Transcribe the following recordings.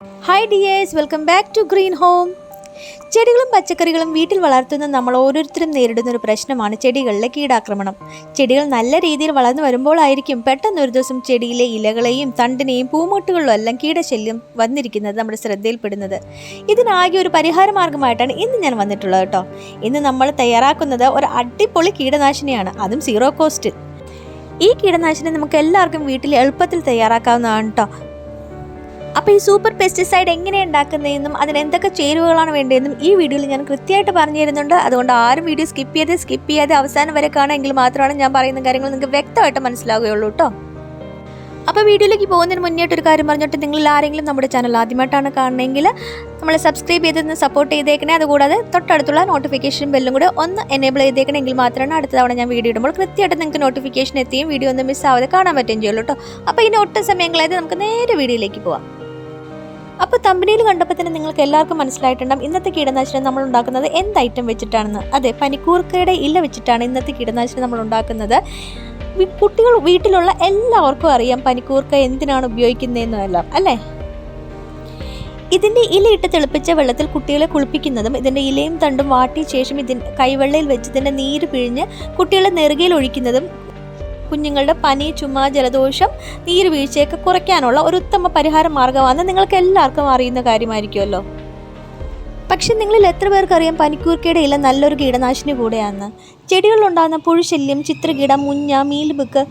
Hi dears, welcome back to Green Home. ചെടികളും പച്ചക്കറികളും വീട്ടിൽ വളർത്തുന്ന നമ്മൾ ഓരോരുത്തരും നേരിടുന്ന ഒരു പ്രശ്നമാണ് ചെടികളിലെ കീടാക്രമണം. ചെടികൾ നല്ല രീതിയിൽ വളർന്നു വരുമ്പോഴായിരിക്കും പെട്ടെന്ന് ഒരു ദിവസം ചെടിയിലെ ഇലകളെയും തണ്ടിനെയും പൂമൊട്ടുകളിലും എല്ലാം കീടശല്യം വന്നിരിക്കുന്നത് നമ്മുടെ ശ്രദ്ധയിൽപ്പെടുന്നത്. ഇതിനാകെ ഒരു പരിഹാര മാർഗമായിട്ടാണ് ഇന്ന് ഞാൻ വന്നിട്ടുള്ളത് കേട്ടോ. ഇന്ന് നമ്മൾ തയ്യാറാക്കുന്നത് ഒരു അടിപൊളി കീടനാശിനിയാണ്, അതും സീറോ കോസ്റ്റ്. ഈ കീടനാശിനി നമുക്ക് എല്ലാവർക്കും വീട്ടിൽ എളുപ്പത്തിൽ തയ്യാറാക്കാവുന്നതാണ് കേട്ടോ. അപ്പോൾ ഈ സൂപ്പർ പെസ്റ്റിസൈഡ് എങ്ങനെ ഉണ്ടാക്കുന്നതെന്നും അതിന് എന്തൊക്കെ ചേരുവകളാണ് വേണ്ടതെന്നും ഈ വീഡിയോയിൽ ഞാൻ കൃത്യമായിട്ട് പറഞ്ഞു തരുന്നുണ്ട്. അതുകൊണ്ട് ആരും വീഡിയോ സ്കിപ്പ് ചെയ്യാതെ അവസാനം വരെ കാണുമെങ്കിൽ മാത്രമാണ് ഞാൻ പറയുന്ന കാര്യങ്ങൾ നിങ്ങൾക്ക് വ്യക്തമായിട്ട് മനസ്സിലാവുകയുള്ളൂ കേട്ടോ. അപ്പോൾ വീഡിയോയിലേക്ക് പോകുന്നതിന് മുന്നേയിട്ട് ഒരു കാര്യം പറഞ്ഞിട്ട്, നിങ്ങൾ ആരെങ്കിലും നമ്മുടെ ചാനൽ ആദ്യമായിട്ടാണ് കാണണമെങ്കിൽ നമ്മളെ സബ്സ്ക്രൈബ് ചെയ്തൊന്ന് സപ്പോർട്ട് ചെയ്തേക്കണേ. അതുകൂടാതെ തൊട്ടടുത്തുള്ള നോട്ടിഫിക്കേഷൻ ബെല്ലും കൂടെ ഒന്ന് എനേബിൾ ചെയ്തേക്കണമെങ്കിൽ മാത്രമാണ് അടുത്ത തവണ ഞാൻ വീഡിയോ ഇടുമ്പോൾ കൃത്യമായിട്ട് നിങ്ങൾക്ക് നോട്ടിഫിക്കേഷൻ എത്തിയും വീഡിയോ ഒന്നും മിസ്സാവാതെ കാണാൻ പറ്റുകയും ചെയ്യുള്ളൂ കേട്ടോ. അപ്പോൾ ഇനി ഒട്ടും സമയങ്ങളായത് നമുക്ക് നേരെ വീഡിയോയിലേക്ക് പോവാം. അപ്പോൾ തമ്പനിയിൽ കണ്ടപ്പോൾ തന്നെ നിങ്ങൾക്ക് എല്ലാവർക്കും മനസ്സിലായിട്ടുണ്ടാകും ഇന്നത്തെ കീടനാശിനി നമ്മൾ ഉണ്ടാക്കുന്നത് എന്ത് ഐറ്റം വെച്ചിട്ടാണെന്ന്. അതെ, പനിക്കൂർക്കയുടെ ഇല വെച്ചിട്ടാണ് ഇന്നത്തെ കീടനാശിനി നമ്മൾ ഉണ്ടാക്കുന്നത്. കുട്ടികൾ വീട്ടിലുള്ള എല്ലാവർക്കും അറിയാം പനിക്കൂർക്ക എന്തിനാണ് ഉപയോഗിക്കുന്നതെന്നെല്ലാം അല്ലേ. ഇതിൻ്റെ ഇലയിട്ട് തിളപ്പിച്ച വെള്ളത്തിൽ കുട്ടികളെ കുളിപ്പിക്കുന്നതും ഇതിൻ്റെ ഇലയും തണ്ടും വാട്ടിയ ശേഷം കൈവെള്ളയിൽ വെച്ച് ഇതിൻ്റെ നീര് പിഴിഞ്ഞ് കുട്ടികളെ നെറുകയിൽ ഒഴിക്കുന്നതും കുഞ്ഞുങ്ങളുടെ പനി, ചുമ, ജലദോഷം, നീര് വീഴ്ചയൊക്കെ കുറയ്ക്കാനുള്ള ഒരു ഉത്തമ പരിഹാര മാർഗ്ഗമാണെന്ന് നിങ്ങൾക്ക് എല്ലാവർക്കും അറിയുന്ന കാര്യമായിരിക്കുമല്ലോ. പക്ഷെ നിങ്ങളിൽ എത്ര പേർക്കറിയാം പനിക്കൂർക്കയുടെ ഇല നല്ലൊരു കീടനാശിനി കൂടെയാണെന്ന്. ചെടികളിലുണ്ടാകുന്ന പുഴുശല്യം, ചിത്രകീട, മുഞ്ഞ, മീൽബുക്ക്,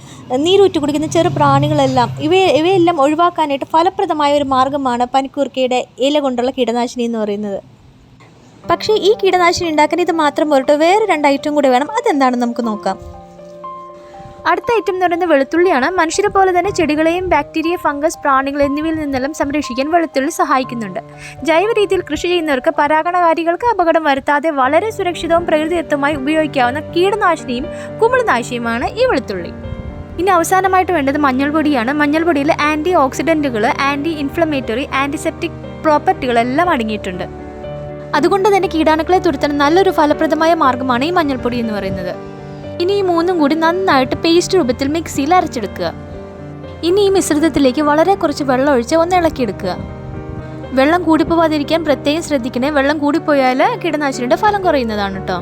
നീരൂറ്റി കുടിക്കുന്ന ചെറു പ്രാണികളെല്ലാം ഇവയെല്ലാം ഒഴിവാക്കാനായിട്ട് ഫലപ്രദമായ ഒരു മാർഗ്ഗമാണ് പനിക്കൂർക്കയുടെ ഇല കൊണ്ടുള്ള കീടനാശിനി എന്ന് പറയുന്നത്. പക്ഷേ ഈ കീടനാശിനി ഉണ്ടാക്കാൻ ഇത് മാത്രം പോരട്ടെ, വേറെ 2 ഐറ്റം കൂടെ വേണം. അതെന്താണെന്ന് നമുക്ക് നോക്കാം. അടുത്ത ഐറ്റം എന്ന് പറയുന്നത് വെളുത്തുള്ളിയാണ്. മനുഷ്യരെ പോലെ തന്നെ ചെടികളെയും ബാക്ടീരിയ, ഫംഗസ്, പ്രാണികൾ എന്നിവയിൽ നിന്നെല്ലാം സംരക്ഷിക്കാൻ വെളുത്തുള്ളി സഹായിക്കുന്നുണ്ട്. ജൈവ രീതിയിൽ കൃഷി ചെയ്യുന്നവർക്ക് പരാഗണകാരികൾക്ക് അപകടം വരുത്താതെ വളരെ സുരക്ഷിതവും പ്രകൃതിദത്തമായി ഉപയോഗിക്കാവുന്ന കീടനാശിനിയും കുമിൾനാശിനിയുമാണ് ഈ വെളുത്തുള്ളി. ഇനി അവസാനമായിട്ട് വേണ്ടത് മഞ്ഞൾപ്പൊടിയാണ്. മഞ്ഞൾപ്പൊടിയിൽ ആൻറ്റി ഓക്സിഡൻറ്റുകൾ, ആൻറ്റി ഇൻഫ്ലമേറ്ററി, ആൻറ്റിസെപ്റ്റിക് പ്രോപ്പർട്ടികളെല്ലാം അടങ്ങിയിട്ടുണ്ട്. അതുകൊണ്ട് തന്നെ കീടാണുക്കളെ തുരത്താൻ നല്ലൊരു ഫലപ്രദമായ മാർഗ്ഗമാണ് ഈ മഞ്ഞൾപ്പൊടി എന്ന് പറയുന്നത്. ഇനി ഈ 3 കൂടി നന്നായിട്ട് പേസ്റ്റ് രൂപത്തിൽ മിക്സിയിൽ അരച്ചെടുക്കുക. ഇനി ഈ മിശ്രിതത്തിലേക്ക് വളരെ കുറച്ച് വെള്ളം ഒഴിച്ച് ഒന്ന് ഇളക്കിയെടുക്കുക. വെള്ളം കൂടിപ്പോവാതിരിക്കാൻ പ്രത്യേകം ശ്രദ്ധിക്കണേ. വെള്ളം കൂടിപ്പോയാൽ കീടനാശിനിയുടെ ഫലം കുറയുന്നതാണ് കേട്ടോ.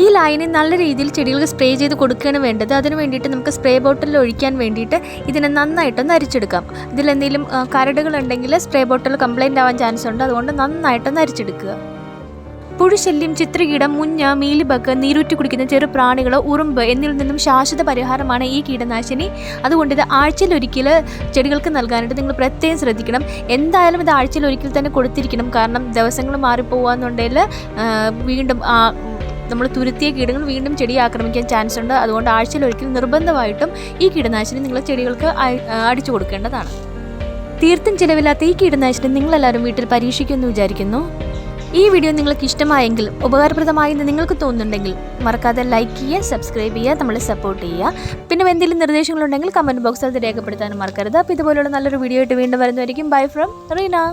ഈ ലായനി നല്ല രീതിയിൽ ചെടികൾക്ക് സ്പ്രേ ചെയ്ത് കൊടുക്കുകയാണ് വേണ്ടത്. അതിന് വേണ്ടിയിട്ട് നമുക്ക് സ്പ്രേ ബോട്ടിലിൽ ഒഴിക്കാൻ വേണ്ടിയിട്ട് ഇതിനെ നന്നായിട്ടൊന്ന് അരിച്ചെടുക്കാം. ഇതിലെന്തെങ്കിലും കരടുകളുണ്ടെങ്കിൽ സ്പ്രേ ബോട്ടിൽ കംപ്ലൈൻ്റ് ആവാൻ ചാൻസ് ഉണ്ട്. അതുകൊണ്ട് നന്നായിട്ടൊന്ന് അരിച്ചെടുക്കുക. പുഴുശല്യം, ചിത്രകീടം, മുഞ്ഞ, മീലിബഗ്, നീരൂറ്റി കുടിക്കുന്ന ചെറു പ്രാണികൾ, ഉറുമ്പ് എന്നിൽ നിന്നും ശാശ്വത പരിഹാരമാണ് ഈ കീടനാശിനി. അതുകൊണ്ട് ഇത് ആഴ്ചയിലൊരിക്കൽ ചെടികൾക്ക് നൽകാനായിട്ട് നിങ്ങൾ പ്രത്യേകം ശ്രദ്ധിക്കണം. എന്തായാലും ഇത് ആഴ്ചയിലൊരിക്കൽ തന്നെ കൊടുത്തിരിക്കണം. കാരണം ദിവസങ്ങൾ മാറിപ്പോവാന്നുണ്ടെങ്കിൽ വീണ്ടും നമ്മൾ തുരുത്തിയ കീടങ്ങൾ വീണ്ടും ചെടിയെ ആക്രമിക്കാൻ ചാൻസ് ഉണ്ട്. അതുകൊണ്ട് ആഴ്ചയിലൊരിക്കൽ നിർബന്ധമായിട്ടും ഈ കീടനാശിനി നിങ്ങൾ ചെടികൾക്ക് അടിച്ചു കൊടുക്കേണ്ടതാണ്. തീർത്തും ചിലവില്ലാത്ത ഈ കീടനാശിനി നിങ്ങളെല്ലാവരും വീട്ടിൽ പരീക്ഷിക്കുമെന്ന് വിചാരിക്കുന്നു. ഈ വീഡിയോ നിങ്ങൾക്ക് ഇഷ്ടമായെങ്കിൽ, ഉപകാരപ്രദമായെന്ന് നിങ്ങൾക്ക് തോന്നുന്നുണ്ടെങ്കിൽ മറക്കാതെ ലൈക്ക് ചെയ്യുക, സബ്സ്ക്രൈബ് ചെയ്യുക, നമ്മളെ സപ്പോർട്ട് ചെയ്യുക. പിന്നെ എന്തെങ്കിലും നിർദ്ദേശങ്ങളുണ്ടെങ്കിൽ കമൻറ്റ് ബോക്സിൽ അത് രേഖപ്പെടുത്താനും മറക്കരുത്. അപ്പോൾ ഇതുപോലുള്ള നല്ലൊരു വീഡിയോ ആയിട്ട് വീണ്ടും വരുന്നതായിരിക്കും. Bye from Reena.